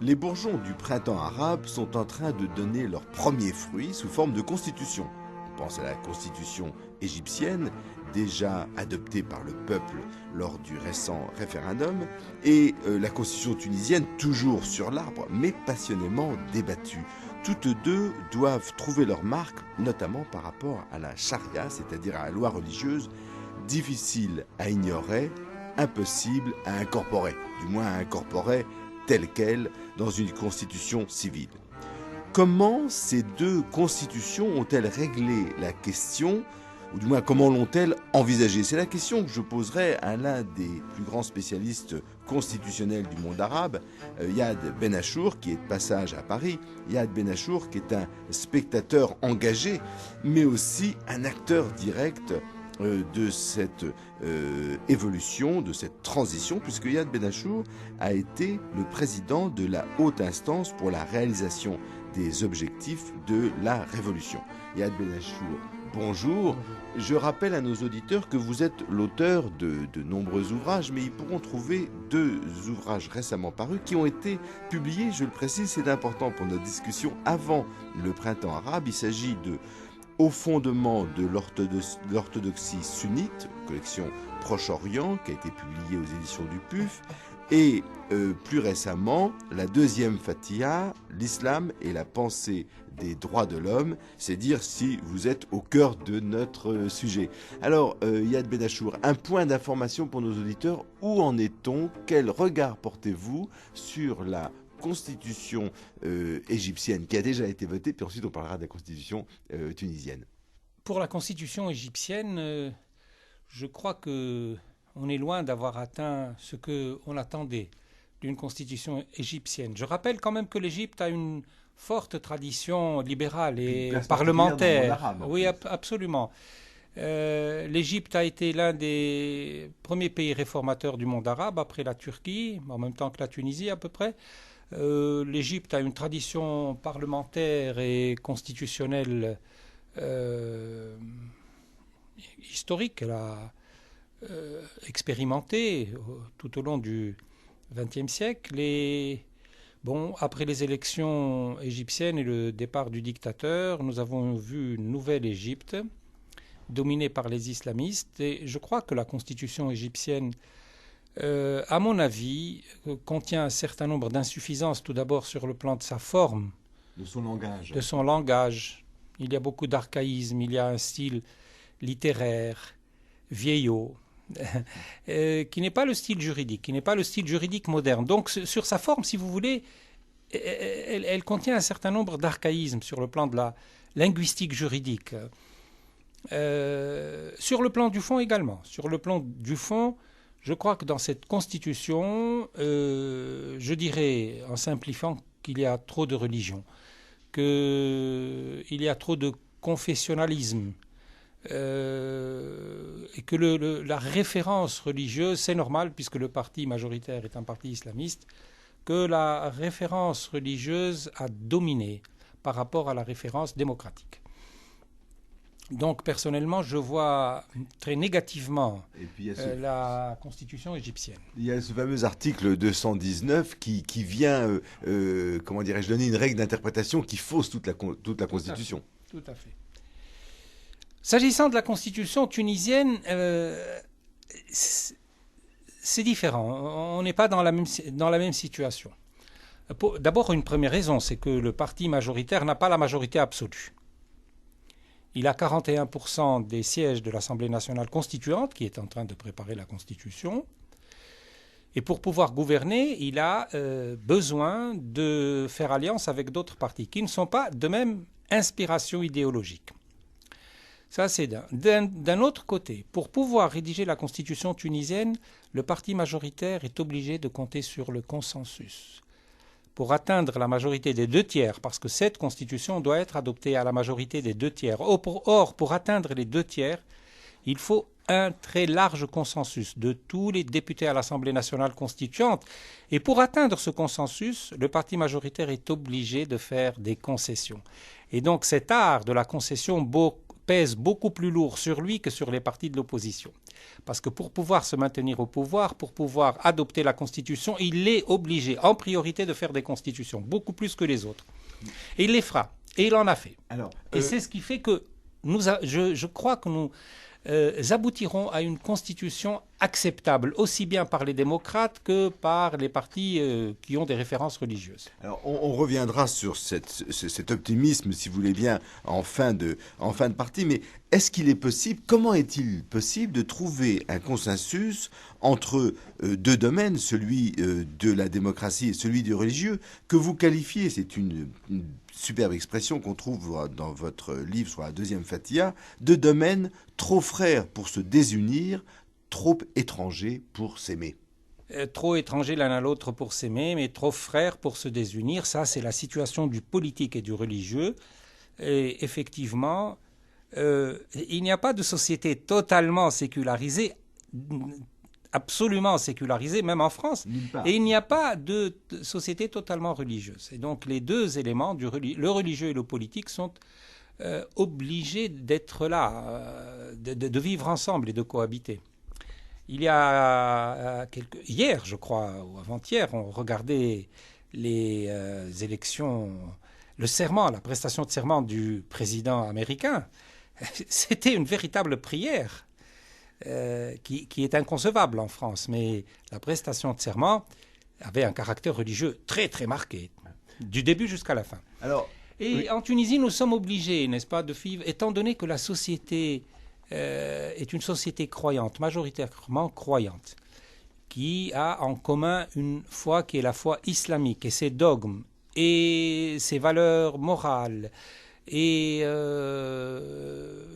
Les bourgeons du printemps arabe sont en train de donner leurs premiers fruits sous forme de constitution. On pense à la constitution égyptienne, déjà adoptée par le peuple lors du récent référendum, et la constitution tunisienne, toujours sur l'arbre, mais passionnément débattue. Toutes deux doivent trouver leur marque, notamment par rapport à la charia, c'est-à-dire à la loi religieuse, difficile à ignorer, impossible à incorporer, du moins à incorporer telle qu'elle dans une constitution civile. Comment ces deux constitutions ont-elles réglé la question, ou du moins comment l'ont-elles envisagée? C'est la question que je poserai à l'un des plus grands spécialistes constitutionnels du monde arabe, Yad Ben Achour, qui est de passage à Paris. Yad Ben Achour, qui est un spectateur engagé, mais aussi un acteur direct de cette évolution, de cette transition, puisque Yad Ben Achour a été le président de la haute instance pour la réalisation des objectifs de la révolution. Yad Ben Achour, bonjour. Je rappelle à nos auditeurs que vous êtes l'auteur de nombreux ouvrages, mais ils pourront trouver 2 ouvrages récemment parus qui ont été publiés, je le précise, c'est important pour notre discussion, avant le printemps arabe. Il s'agit de Au fondement de l'orthodoxie sunnite, collection Proche-Orient, qui a été publiée aux éditions du PUF, et plus récemment, la deuxième Fatiha, l'islam et la pensée des droits de l'homme, c'est dire si vous êtes au cœur de notre sujet. Alors, Yad Ben Achour, un point d'information pour nos auditeurs, où en est-on? Quel regard portez-vous sur la constitution égyptienne qui a déjà été votée, puis ensuite on parlera de la constitution tunisienne? Pour la constitution égyptienne, je crois qu'on est loin d'avoir atteint ce qu'on attendait d'une constitution égyptienne. Je rappelle quand même que l'Égypte a une forte tradition libérale et parlementaire. Arabe, oui, absolument. L'Égypte a été l'un des premiers pays réformateurs du monde arabe, après la Turquie, en même temps que la Tunisie à peu près. L'Égypte a une tradition parlementaire et constitutionnelle historique. Elle a expérimenté tout au long du XXe siècle. Après les élections égyptiennes et le départ du dictateur, nous avons vu une nouvelle Égypte dominée par les islamistes. Et je crois que la constitution égyptienne, à mon avis, contient un certain nombre d'insuffisances, tout d'abord sur le plan de sa forme, de son langage. De son langage. Il y a beaucoup d'archaïsme, il y a un style littéraire, vieillot, qui n'est pas le style juridique moderne. Donc sur sa forme, si vous voulez, elle contient un certain nombre d'archaïsmes sur le plan de la linguistique juridique. Sur le plan du fond également. Sur le plan du fond, je crois que dans cette constitution, je dirais, en simplifiant, qu'il y a trop de religion, qu'il y a trop de confessionnalisme, et que la référence religieuse, c'est normal puisque le parti majoritaire est un parti islamiste, que la référence religieuse a dominé par rapport à la référence démocratique. Donc personnellement, je vois très négativement la constitution égyptienne. Il y a ce fameux article 219 qui vient, comment dirais-je, donner une règle d'interprétation qui fausse toute la constitution. Tout à fait. S'agissant de la constitution tunisienne, c'est différent. On n'est pas dans la même situation. D'abord, une première raison, c'est que le parti majoritaire n'a pas la majorité absolue. Il a 41% des sièges de l'Assemblée nationale constituante, qui est en train de préparer la Constitution. Et pour pouvoir gouverner, il a besoin de faire alliance avec d'autres partis qui ne sont pas de même inspiration idéologique. Ça, c'est d'un autre côté. Pour pouvoir rédiger la Constitution tunisienne, le parti majoritaire est obligé de compter sur le consensus. Pour atteindre la majorité des 2 tiers, parce que cette Constitution doit être adoptée à la majorité des 2 tiers. Or, pour atteindre les 2 tiers, il faut un très large consensus de tous les députés à l'Assemblée nationale constituante. Et pour atteindre ce consensus, le parti majoritaire est obligé de faire des concessions. Et donc cet art de la concession pèse beaucoup plus lourd sur lui que sur les partis de l'opposition. Parce que pour pouvoir se maintenir au pouvoir, pour pouvoir adopter la Constitution, il est obligé en priorité de faire des constitutions, beaucoup plus que les autres. Et il les fera. Et il en a fait. Et c'est ce qui fait que je crois que nous aboutiront à une constitution acceptable, aussi bien par les démocrates que par les partis qui ont des références religieuses. Alors, on reviendra sur cet optimisme, si vous voulez bien, en fin de partie, mais est-ce qu'il est possible, comment est-il possible de trouver un consensus entre deux domaines, celui de la démocratie et celui du religieux, que vous qualifiez, c'est une superbe expression qu'on trouve dans votre livre sur la deuxième Fatiha, deux domaines trop frères pour se désunir, trop étrangers pour s'aimer. Trop étrangers l'un à l'autre pour s'aimer, mais trop frères pour se désunir. Ça, c'est la situation du politique et du religieux. Et effectivement, il n'y a pas de société totalement sécularisée, absolument sécularisée, même en France. Et il n'y a pas de société totalement religieuse. Et donc, les deux éléments, le religieux et le politique, sont obligés d'être là, de vivre ensemble et de cohabiter. Il y a hier, je crois, ou avant-hier, on regardait les élections, le serment, la prestation de serment du président américain. C'était une véritable prière qui est inconcevable en France. Mais la prestation de serment avait un caractère religieux très, très marqué, du début jusqu'à la fin. En Tunisie, nous sommes obligés, n'est-ce pas, de vivre, étant donné que la société est une société croyante, majoritairement croyante, qui a en commun une foi qui est la foi islamique et ses dogmes et ses valeurs morales et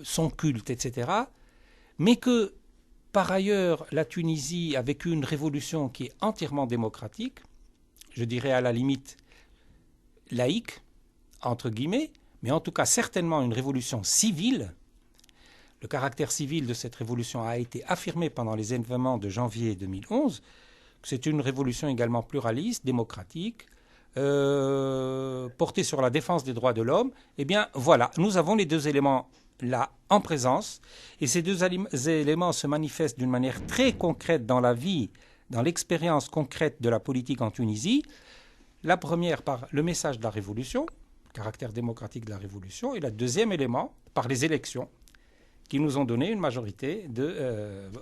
son culte, etc. Mais que, par ailleurs, la Tunisie a vécu une révolution qui est entièrement démocratique, je dirais à la limite laïque, entre guillemets, mais en tout cas certainement une révolution civile. Le caractère civil de cette révolution a été affirmé pendant les événements de janvier 2011. C'est une révolution également pluraliste, démocratique, portée sur la défense des droits de l'homme. Eh bien, voilà, nous avons les deux éléments là en présence. Et ces deux éléments se manifestent d'une manière très concrète dans la vie, dans l'expérience concrète de la politique en Tunisie. La première par le message de la révolution, caractère démocratique de la révolution, et le deuxième élément par les élections qui nous ont donné une majorité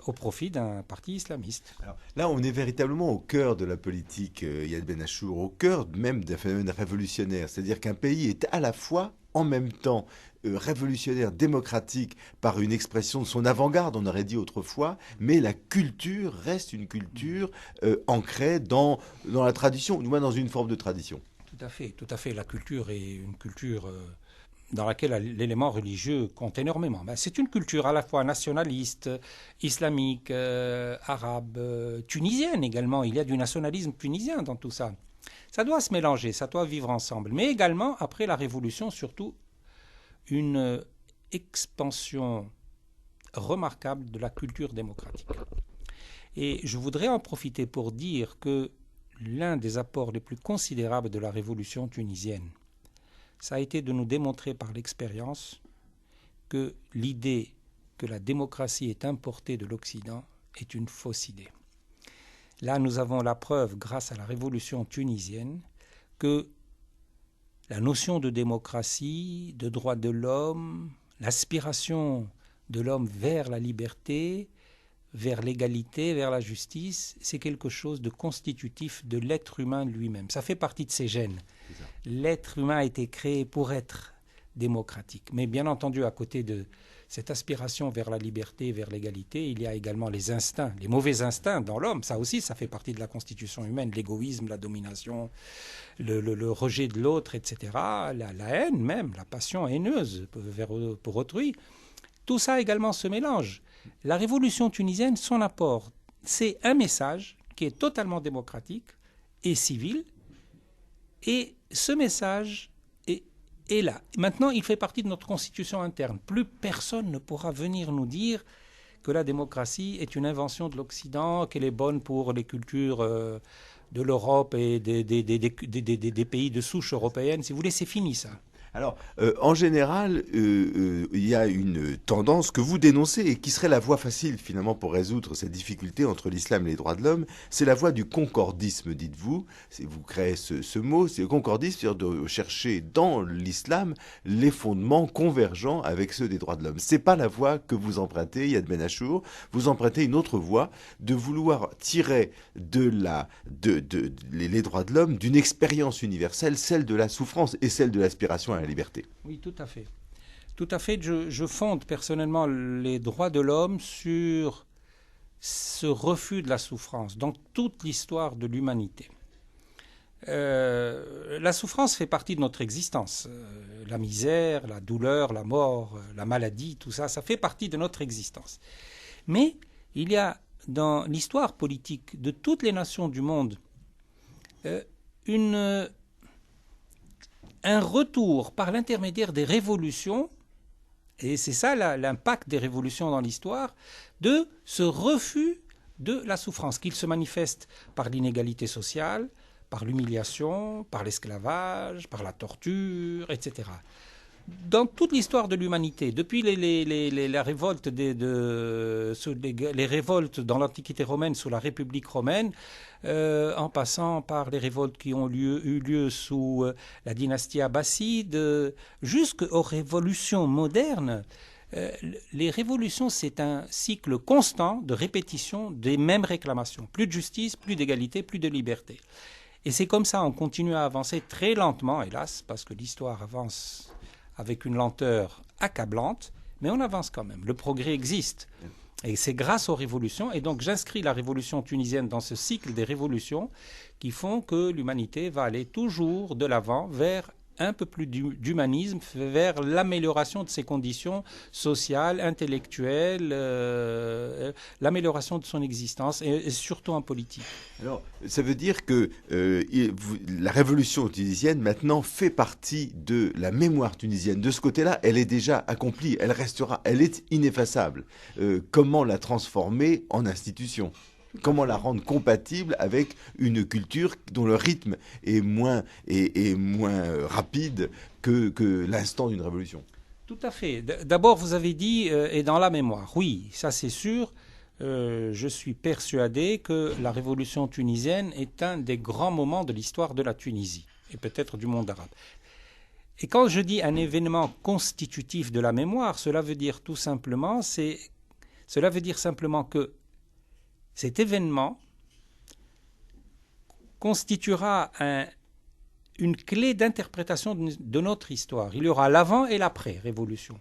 au profit d'un parti islamiste. Alors, là, on est véritablement au cœur de la politique Yad Ben Achour, au cœur même d'un phénomène révolutionnaire. C'est-à-dire qu'un pays est à la fois, en même temps, révolutionnaire, démocratique, par une expression de son avant-garde, on aurait dit autrefois, mais la culture reste une culture ancrée dans la tradition, du moins dans une forme de tradition. Tout à fait. La culture est une culture dans laquelle l'élément religieux compte énormément. C'est une culture à la fois nationaliste, islamique, arabe, tunisienne également. Il y a du nationalisme tunisien dans tout ça. Ça doit se mélanger, ça doit vivre ensemble. Mais également, après la Révolution, surtout, une expansion remarquable de la culture démocratique. Et je voudrais en profiter pour dire que l'un des apports les plus considérables de la Révolution tunisienne, ça a été de nous démontrer par l'expérience que l'idée que la démocratie est importée de l'Occident est une fausse idée. Là, nous avons la preuve, grâce à la révolution tunisienne, que la notion de démocratie, de droits de l'homme, l'aspiration de l'homme vers la liberté, vers l'égalité, vers la justice, c'est quelque chose de constitutif de l'être humain lui-même. Ça fait partie de ses gènes. L'être humain a été créé pour être démocratique. Mais bien entendu, à côté de cette aspiration vers la liberté, vers l'égalité, il y a également les instincts, les mauvais instincts dans l'homme. Ça aussi, ça fait partie de la constitution humaine. L'égoïsme, la domination, le rejet de l'autre, etc. La haine même, la passion haineuse pour autrui. Tout ça également se mélange. La révolution tunisienne, son apport, c'est un message qui est totalement démocratique et civil. Et ce message est là. Maintenant, il fait partie de notre constitution interne. Plus personne ne pourra venir nous dire que la démocratie est une invention de l'Occident, qu'elle est bonne pour les cultures de l'Europe et des pays de souche européenne. Si vous voulez, c'est fini ça. Alors, en général, il y a une tendance que vous dénoncez et qui serait la voie facile finalement pour résoudre cette difficulté entre l'islam et les droits de l'homme. C'est la voie du concordisme, dites-vous. Vous créez ce mot, c'est le concordisme, c'est-à-dire de chercher dans l'islam les fondements convergents avec ceux des droits de l'homme. C'est pas la voie que vous empruntez, Yad Ben Achour. Vous empruntez une autre voie de vouloir tirer les droits de l'homme d'une expérience universelle, celle de la souffrance et celle de l'aspiration à la liberté. Oui, tout à fait. Tout à fait. Je fonde personnellement les droits de l'homme sur ce refus de la souffrance dans toute l'histoire de l'humanité. La souffrance fait partie de notre existence. La misère, la douleur, la mort, la maladie, tout ça, ça fait partie de notre existence. Mais il y a dans l'histoire politique de toutes les nations du monde un retour par l'intermédiaire des révolutions, et c'est ça l'impact des révolutions dans l'histoire, de ce refus de la souffrance, qu'il se manifeste par l'inégalité sociale, par l'humiliation, par l'esclavage, par la torture, etc. Dans toute l'histoire de l'humanité, depuis les révoltes, les révoltes dans l'Antiquité romaine sous la République romaine, en passant par les révoltes qui ont eu lieu sous la dynastie abbasside, jusqu'aux révolutions modernes, les révolutions, c'est un cycle constant de répétition des mêmes réclamations. Plus de justice, plus d'égalité, plus de liberté. Et c'est comme ça, on continue à avancer très lentement, hélas, parce que l'histoire avance avec une lenteur accablante, mais on avance quand même. Le progrès existe. Et c'est grâce aux révolutions. Et donc j'inscris la révolution tunisienne dans ce cycle des révolutions qui font que l'humanité va aller toujours de l'avant vers un peu plus d'humanisme, vers l'amélioration de ses conditions sociales, intellectuelles, l'amélioration de son existence et surtout en politique. Alors, ça veut dire que la révolution tunisienne maintenant fait partie de la mémoire tunisienne. De ce côté-là, elle est déjà accomplie, elle restera, elle est ineffaçable. Comment la transformer en institution ? Comment la rendre compatible avec une culture dont le rythme est moins rapide que l'instant d'une révolution? Tout à fait. D'abord, vous avez dit, et dans la mémoire. Oui, ça c'est sûr. Je suis persuadé que la révolution tunisienne est un des grands moments de l'histoire de la Tunisie, et peut-être du monde arabe. Et quand je dis un événement constitutif de la mémoire, cela veut dire simplement que cet événement constituera une clé d'interprétation de notre histoire. Il y aura l'avant et l'après-révolution.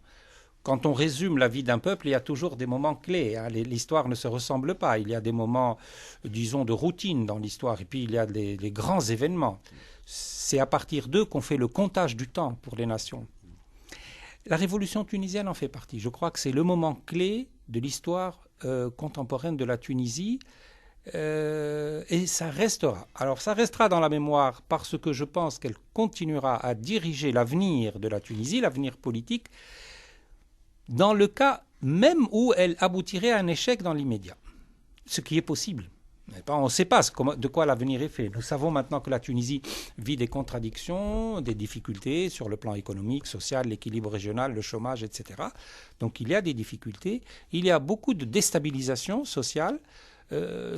Quand on résume la vie d'un peuple, il y a toujours des moments clés. L'histoire ne se ressemble pas. Il y a des moments, disons, de routine dans l'histoire. Et puis, il y a les grands événements. C'est à partir d'eux qu'on fait le comptage du temps pour les nations. La révolution tunisienne en fait partie. Je crois que c'est le moment clé de l'histoire contemporaine de la Tunisie, et ça restera. Alors ça restera dans la mémoire parce que je pense qu'elle continuera à diriger l'avenir de la Tunisie, l'avenir politique, dans le cas même où elle aboutirait à un échec dans l'immédiat, ce qui est possible. On ne sait pas de quoi l'avenir est fait. Nous savons maintenant que la Tunisie vit des contradictions, des difficultés sur le plan économique, social, l'équilibre régional, le chômage, etc. Donc il y a des difficultés. Il y a beaucoup de déstabilisation sociale.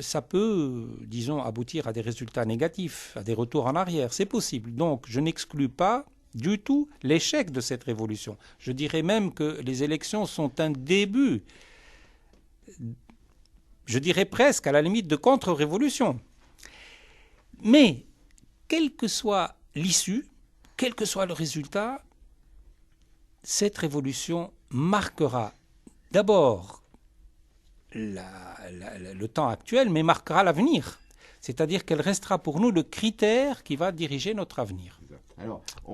Ça peut, disons, aboutir à des résultats négatifs, à des retours en arrière. C'est possible. Donc je n'exclus pas du tout l'échec de cette révolution. Je dirais même que les élections sont un début, je dirais presque à la limite de contre-révolution. Mais, quelle que soit l'issue, quel que soit le résultat, cette révolution marquera d'abord le temps actuel, mais marquera l'avenir. C'est-à-dire qu'elle restera pour nous le critère qui va diriger notre avenir.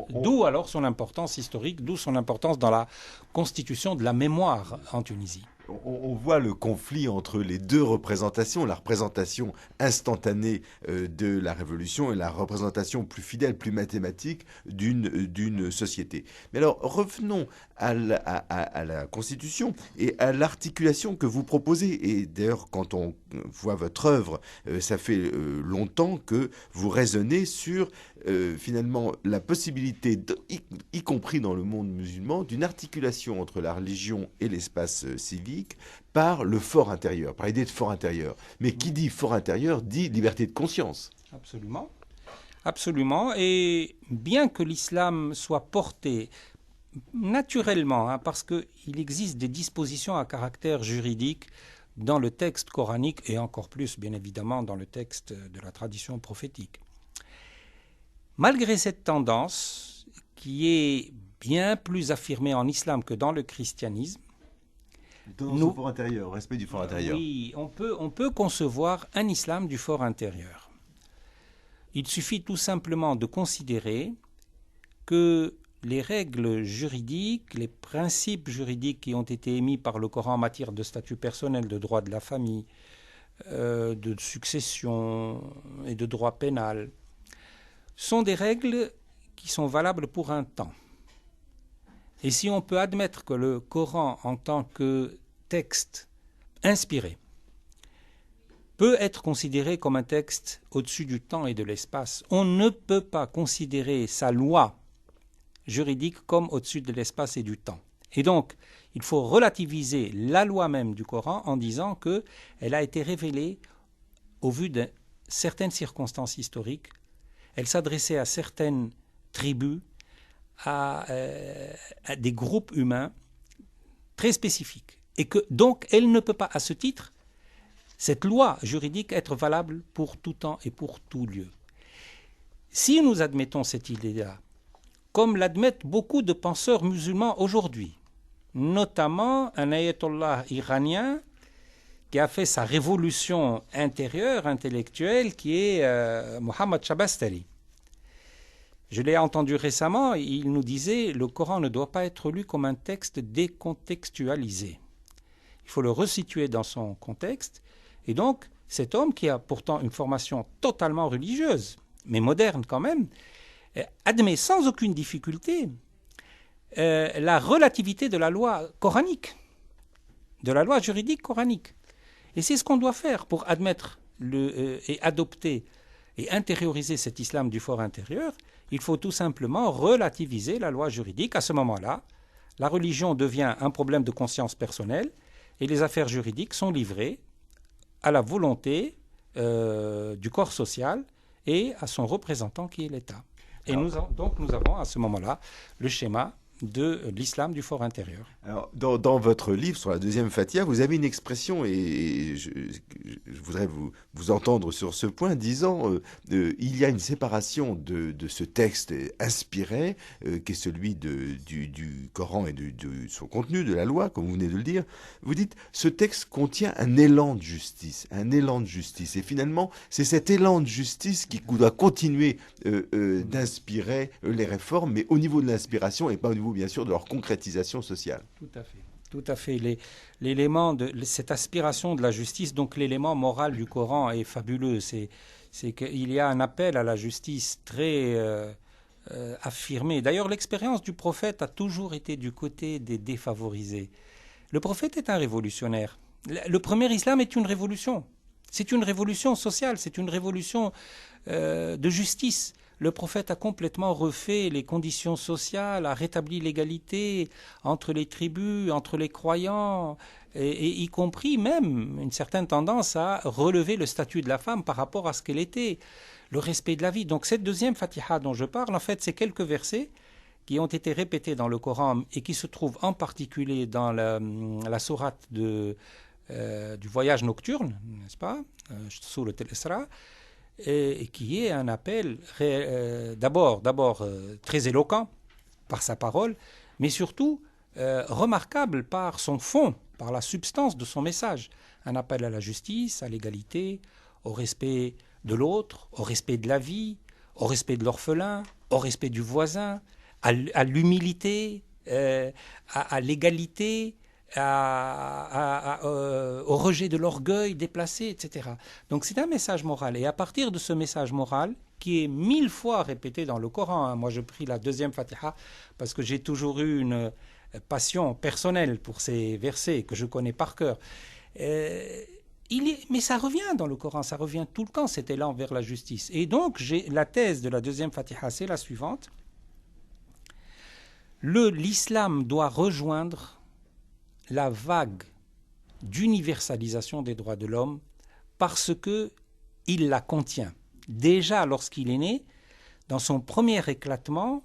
D'où alors son importance historique, d'où son importance dans la constitution de la mémoire en Tunisie. On voit le conflit entre les deux représentations, la représentation instantanée de la Révolution et la représentation plus fidèle, plus mathématique d'une société. Mais alors, revenons à la Constitution et à l'articulation que vous proposez. Et d'ailleurs, quand on voit votre œuvre, ça fait longtemps que vous raisonnez sur finalement la possibilité, y compris dans le monde musulman, d'une articulation entre la religion et l'espace civique par le fort intérieur, par l'idée de fort intérieur. Mais qui dit fort intérieur dit liberté de conscience. Absolument. Absolument. Et bien que l'islam soit porté naturellement, parce qu'il existe des dispositions à caractère juridique dans le texte coranique et encore plus, bien évidemment, dans le texte de la tradition prophétique. Malgré cette tendance, qui est bien plus affirmée en islam que dans le christianisme, dans son fort intérieur, respect du fort intérieur. Oui, on peut concevoir un islam du fort intérieur. Il suffit tout simplement de considérer que les règles juridiques, les principes juridiques qui ont été émis par le Coran en matière de statut personnel, de droit de la famille, de succession et de droit pénal, sont des règles qui sont valables pour un temps. Et si on peut admettre que le Coran, en tant que texte inspiré, peut être considéré comme un texte au-dessus du temps et de l'espace, on ne peut pas considérer sa loi juridique comme au-dessus de l'espace et du temps. Et donc, il faut relativiser la loi même du Coran en disant qu'elle a été révélée au vu de certaines circonstances historiques. Elle s'adressait à certaines tribus, à des groupes humains très spécifiques. Et que donc, elle ne peut pas, à ce titre, cette loi juridique, être valable pour tout temps et pour tout lieu. Si nous admettons cette idée-là, comme l'admettent beaucoup de penseurs musulmans aujourd'hui, notamment un ayatollah iranien qui a fait sa révolution intérieure, intellectuelle, qui est Mohammad Shabastari. Je l'ai entendu récemment, il nous disait « Le Coran ne doit pas être lu comme un texte décontextualisé. Il faut le resituer dans son contexte. » Et donc, cet homme qui a pourtant une formation totalement religieuse, mais moderne quand même, admet sans aucune difficulté la relativité de la loi coranique, de la loi juridique coranique. Et c'est ce qu'on doit faire pour admettre et adopter et intérioriser cet islam du fort intérieur. Il faut tout simplement relativiser la loi juridique. À ce moment-là, la religion devient un problème de conscience personnelle et les affaires juridiques sont livrées à la volonté du corps social et à son représentant qui est l'État. Et nous avons à ce moment-là le schéma de l'islam du fort intérieur. Alors, dans votre livre sur la deuxième Fatiha, vous avez une expression, et je voudrais vous entendre sur ce point, disant il y a une séparation de ce texte inspiré, qui est celui du Coran et de son contenu, de la loi, comme vous venez de le dire. Vous dites, ce texte contient un élan de justice, et finalement, c'est cet élan de justice qui doit continuer d'inspirer les réformes, mais au niveau de l'inspiration et pas au niveau, bien sûr, de leur concrétisation sociale. Tout à fait. L'élément de cette aspiration de la justice, donc l'élément moral du Coran est fabuleux. C'est qu'il y a un appel à la justice très affirmé. D'ailleurs, l'expérience du prophète a toujours été du côté des défavorisés. Le prophète est un révolutionnaire. Le premier islam est une révolution. C'est une révolution sociale, c'est une révolution de justice. Le prophète a complètement refait les conditions sociales, a rétabli l'égalité entre les tribus, entre les croyants, et y compris même une certaine tendance à relever le statut de la femme par rapport à ce qu'elle était, le respect de la vie. Donc cette deuxième Fatiha dont je parle, en fait, c'est quelques versets qui ont été répétés dans le Coran et qui se trouvent en particulier dans la sourate du voyage nocturne, n'est-ce pas, Sourate al-Isra, et qui est un appel d'abord très éloquent par sa parole, mais surtout remarquable par son fond, par la substance de son message. Un appel à la justice, à l'égalité, au respect de l'autre, au respect de la vie, au respect de l'orphelin, au respect du voisin, à l'humilité, à l'égalité, au rejet de l'orgueil déplacé, etc. Donc c'est un message moral. Et à partir de ce message moral, qui est 1000 fois répété dans le Coran, hein, moi je prie la deuxième Fatiha parce que j'ai toujours eu une passion personnelle pour ces versets que je connais par cœur. Mais ça revient dans le Coran, ça revient tout le temps, cet élan vers la justice. Et donc, la thèse de la deuxième Fatiha, c'est la suivante. L'islam doit rejoindre la vague d'universalisation des droits de l'homme parce qu'il la contient. Déjà, lorsqu'il est né, dans son premier éclatement,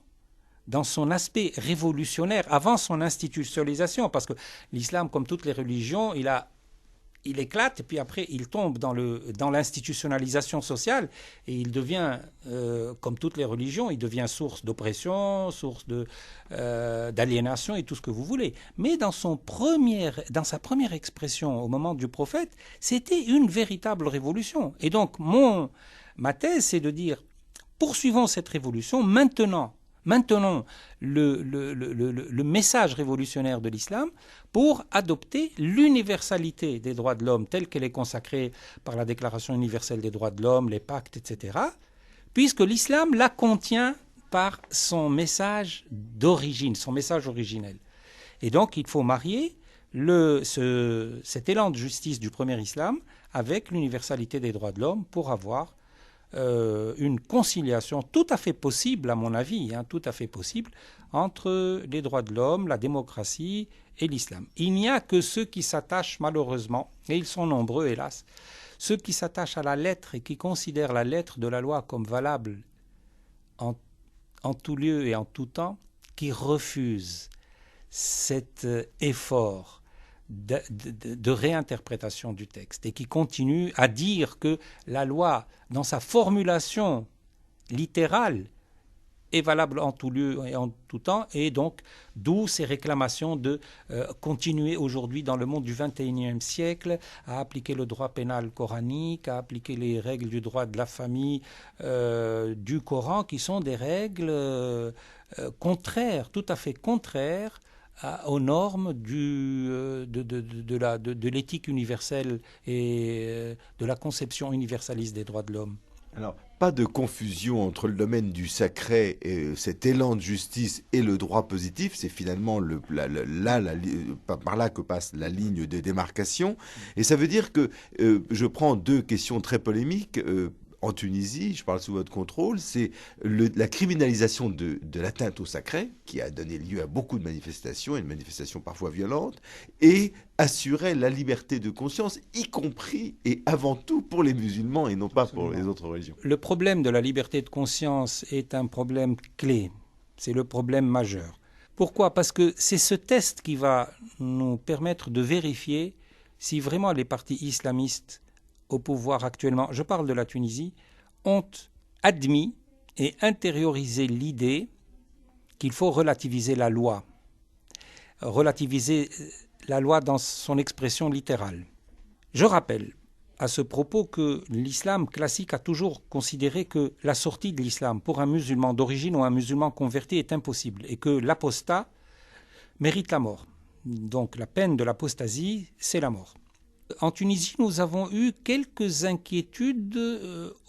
dans son aspect révolutionnaire, avant son institutionnalisation, parce que l'islam, comme toutes les religions, il éclate, et puis après, il tombe dans l'institutionnalisation sociale, et il devient, comme toutes les religions, il devient source d'oppression, source d'aliénation et tout ce que vous voulez. Mais dans sa première expression, au moment du prophète, c'était une véritable révolution. Et donc, ma thèse, c'est de dire, poursuivons cette révolution, maintenons le message révolutionnaire de l'islam pour adopter l'universalité des droits de l'homme telle qu'elle est consacrée par la Déclaration universelle des droits de l'homme, les pactes, etc., puisque l'islam la contient par son message d'origine, son message originel. Et donc il faut marier cet élan de justice du premier islam avec l'universalité des droits de l'homme pour avoir une conciliation tout à fait possible, à mon avis, tout à fait possible, entre les droits de l'homme, la démocratie et l'islam. Il n'y a que ceux qui s'attachent malheureusement, et ils sont nombreux hélas, ceux qui s'attachent à la lettre et qui considèrent la lettre de la loi comme valable en tout lieu et en tout temps, qui refusent cet effort de réinterprétation du texte et qui continue à dire que la loi, dans sa formulation littérale, est valable en tout lieu et en tout temps, et donc d'où ces réclamations de continuer aujourd'hui dans le monde du XXIe siècle à appliquer le droit pénal coranique, à appliquer les règles du droit de la famille du Coran, qui sont des règles contraires, tout à fait contraires aux normes de l'éthique universelle et de la conception universaliste des droits de l'homme. Alors, pas de confusion entre le domaine du sacré et cet élan de justice et le droit positif, c'est finalement par là que passe la ligne de démarcation. Et ça veut dire que je prends deux questions très polémiques. En Tunisie, je parle sous votre contrôle, c'est la criminalisation de l'atteinte au sacré, qui a donné lieu à beaucoup de manifestations, et de manifestations parfois violentes, et assurer la liberté de conscience, y compris et avant tout pour les musulmans et non pas pour les autres religions. Le problème de la liberté de conscience est un problème clé, c'est le problème majeur. Pourquoi ? Parce que c'est ce test qui va nous permettre de vérifier si vraiment les partis islamistes au pouvoir actuellement, je parle de la Tunisie, ont admis et intériorisé l'idée qu'il faut relativiser la loi dans son expression littérale. Je rappelle à ce propos que l'islam classique a toujours considéré que la sortie de l'islam pour un musulman d'origine ou un musulman converti est impossible et que l'apostat mérite la mort. Donc la peine de l'apostasie, c'est la mort. En Tunisie, nous avons eu quelques inquiétudes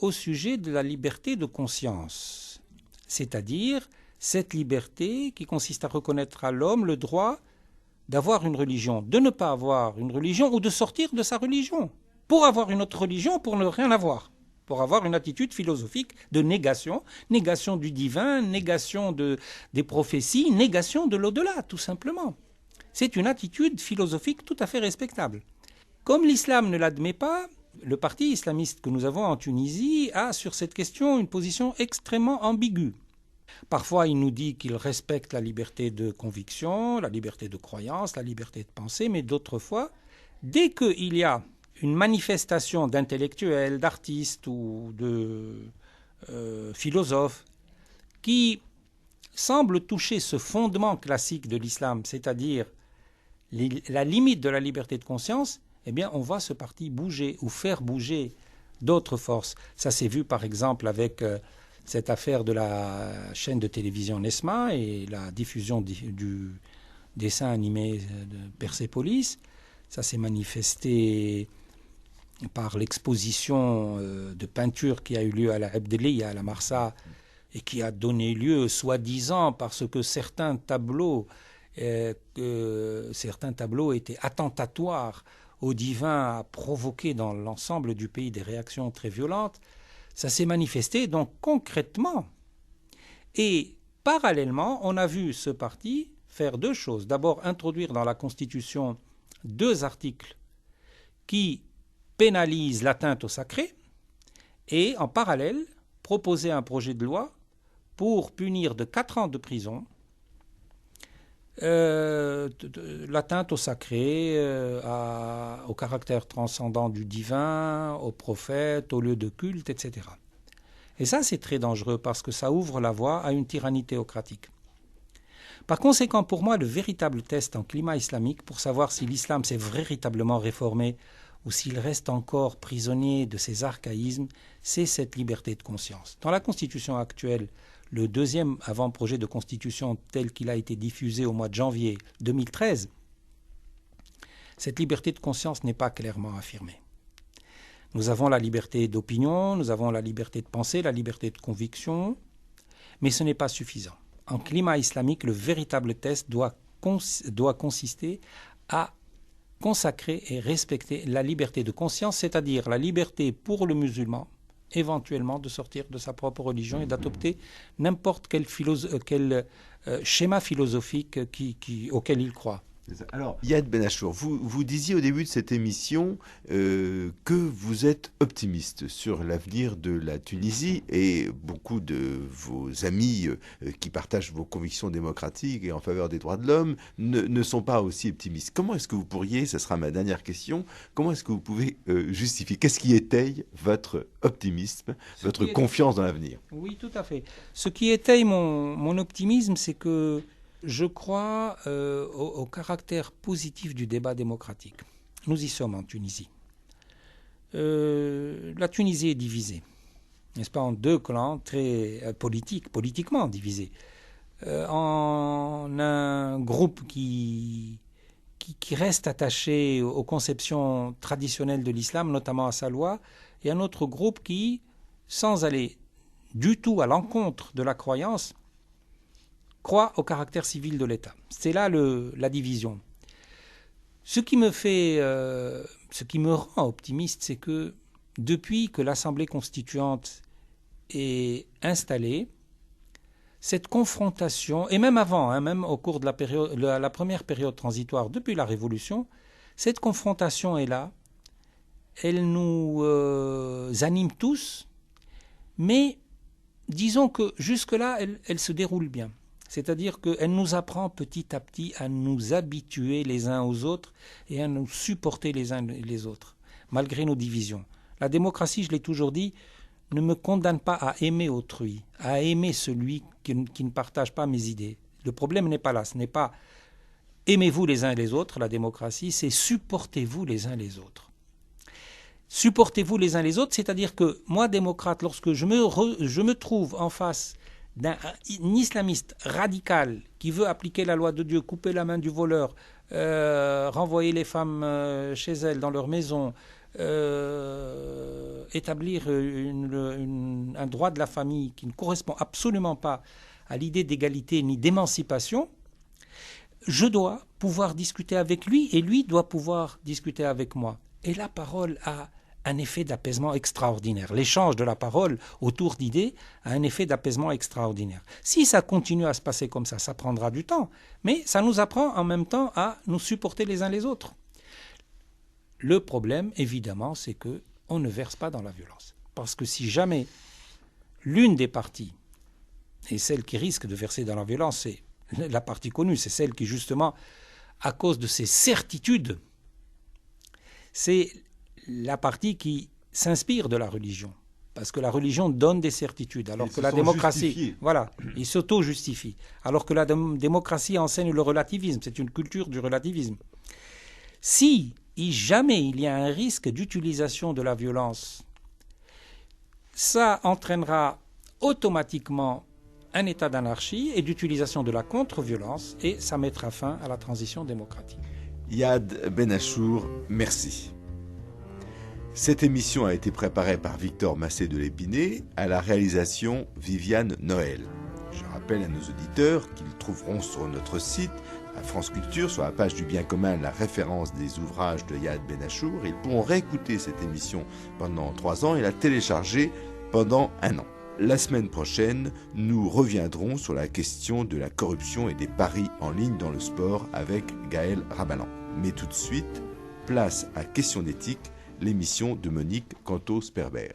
au sujet de la liberté de conscience, c'est-à-dire cette liberté qui consiste à reconnaître à l'homme le droit d'avoir une religion, de ne pas avoir une religion ou de sortir de sa religion, pour avoir une autre religion, pour ne rien avoir, pour avoir une attitude philosophique de négation du divin, négation des prophéties, négation de l'au-delà, tout simplement. C'est une attitude philosophique tout à fait respectable. Comme l'islam ne l'admet pas, le parti islamiste que nous avons en Tunisie a sur cette question une position extrêmement ambiguë. Parfois, il nous dit qu'il respecte la liberté de conviction, la liberté de croyance, la liberté de penser, mais d'autres fois, dès qu'il y a une manifestation d'intellectuels, d'artistes ou de philosophes qui semble toucher ce fondement classique de l'islam, c'est-à-dire la limite de la liberté de conscience, eh bien, on voit ce parti bouger ou faire bouger d'autres forces. Ça s'est vu, par exemple, avec cette affaire de la chaîne de télévision Nesma et la diffusion dessins animés de Persépolis. Ça s'est manifesté par l'exposition de peinture qui a eu lieu à la Hebdeliya, à la Marsa, et qui a donné lieu, soi-disant, parce que certains tableaux étaient attentatoires au divin, à provoquer dans l'ensemble du pays des réactions très violentes. Ça s'est manifesté donc concrètement. Et parallèlement, on a vu ce parti faire deux choses. D'abord, introduire dans la Constitution 2 articles qui pénalisent l'atteinte au sacré, et en parallèle, proposer un projet de loi pour punir de 4 ans de prison l'atteinte au sacré, au caractère transcendant du divin, aux prophètes, aux lieux de culte, etc. Et ça, c'est très dangereux parce que ça ouvre la voie à une tyrannie théocratique. Par conséquent, pour moi, le véritable test en climat islamique pour savoir si l'islam s'est véritablement réformé ou s'il reste encore prisonnier de ses archaïsmes, c'est cette liberté de conscience. Dans la Constitution actuelle, le 2e avant-projet de Constitution tel qu'il a été diffusé au mois de janvier 2013, cette liberté de conscience n'est pas clairement affirmée. Nous avons la liberté d'opinion, nous avons la liberté de penser, la liberté de conviction, mais ce n'est pas suffisant. En climat islamique, le véritable test doit consister à consacrer et respecter la liberté de conscience, c'est-à-dire la liberté pour le musulman, éventuellement de sortir de sa propre religion et d'adopter n'importe quel schéma philosophique auquel il croit. Alors, Yad Ben Achour, vous disiez au début de cette émission que vous êtes optimiste sur l'avenir de la Tunisie, et beaucoup de vos amis qui partagent vos convictions démocratiques et en faveur des droits de l'homme ne sont pas aussi optimistes. Comment est-ce que vous pourriez, ce sera ma dernière question, comment est-ce que vous pouvez justifier, qu'est-ce qui étaye votre optimisme, votre confiance dans l'avenir? Oui, tout à fait. Ce qui étaye mon optimisme, c'est que je crois au caractère positif du débat démocratique. Nous y sommes en Tunisie. La Tunisie est divisée, n'est-ce pas, en 2 clans très politiquement divisés. En un groupe qui reste attaché aux conceptions traditionnelles de l'islam, notamment à sa loi, et un autre groupe qui, sans aller du tout à l'encontre de la croyance, croit au caractère civil de l'État. C'est là la division. Ce qui me rend optimiste, c'est que depuis que l'Assemblée constituante est installée, cette confrontation, et même avant, même au cours de la première période transitoire, depuis la Révolution, cette confrontation est là. Elle nous anime tous, mais disons que jusque-là, elle se déroule bien. C'est-à-dire qu'elle nous apprend petit à petit à nous habituer les uns aux autres et à nous supporter les uns les autres, malgré nos divisions. La démocratie, je l'ai toujours dit, ne me condamne pas à aimer autrui, à aimer celui qui ne partage pas mes idées. Le problème n'est pas là, ce n'est pas aimez-vous les uns les autres, la démocratie, c'est supportez-vous les uns les autres. Supportez-vous les uns les autres, c'est-à-dire que moi, démocrate, lorsque je me trouve en face d'un islamiste radical qui veut appliquer la loi de Dieu, couper la main du voleur, renvoyer les femmes chez elles, dans leur maison, établir un droit de la famille qui ne correspond absolument pas à l'idée d'égalité ni d'émancipation, je dois pouvoir discuter avec lui et lui doit pouvoir discuter avec moi. Et la parole a un effet d'apaisement extraordinaire. L'échange de la parole autour d'idées a un effet d'apaisement extraordinaire. Si ça continue à se passer comme ça prendra du temps, mais ça nous apprend en même temps à nous supporter les uns les autres. Le problème, évidemment, c'est qu'on ne verse pas dans la violence. Parce que si jamais l'une des parties, et celle qui risque de verser dans la violence, c'est la partie connue, c'est celle qui, justement, à cause de ses certitudes, c'est la partie qui s'inspire de la religion. Parce que la religion donne des certitudes, alors que la démocratie, il s'auto-justifie. Alors que la démocratie enseigne le relativisme, c'est une culture du relativisme. Si jamais il y a un risque d'utilisation de la violence, ça entraînera automatiquement un état d'anarchie et d'utilisation de la contre-violence, et ça mettra fin à la transition démocratique. Yad Ben Achour, merci. Cette émission a été préparée par Victor Massé de l'Épinay, à la réalisation Viviane Noël. Je rappelle à nos auditeurs qu'ils trouveront sur notre site, à France Culture, sur la page du bien commun, la référence des ouvrages de Yad Ben Achour. Ils pourront réécouter cette émission pendant 3 ans et la télécharger pendant 1 an. La semaine prochaine, nous reviendrons sur la question de la corruption et des paris en ligne dans le sport avec Gaël Rabalan. Mais tout de suite, place à Question d'éthique, l'émission de Monique Cantos-Perber.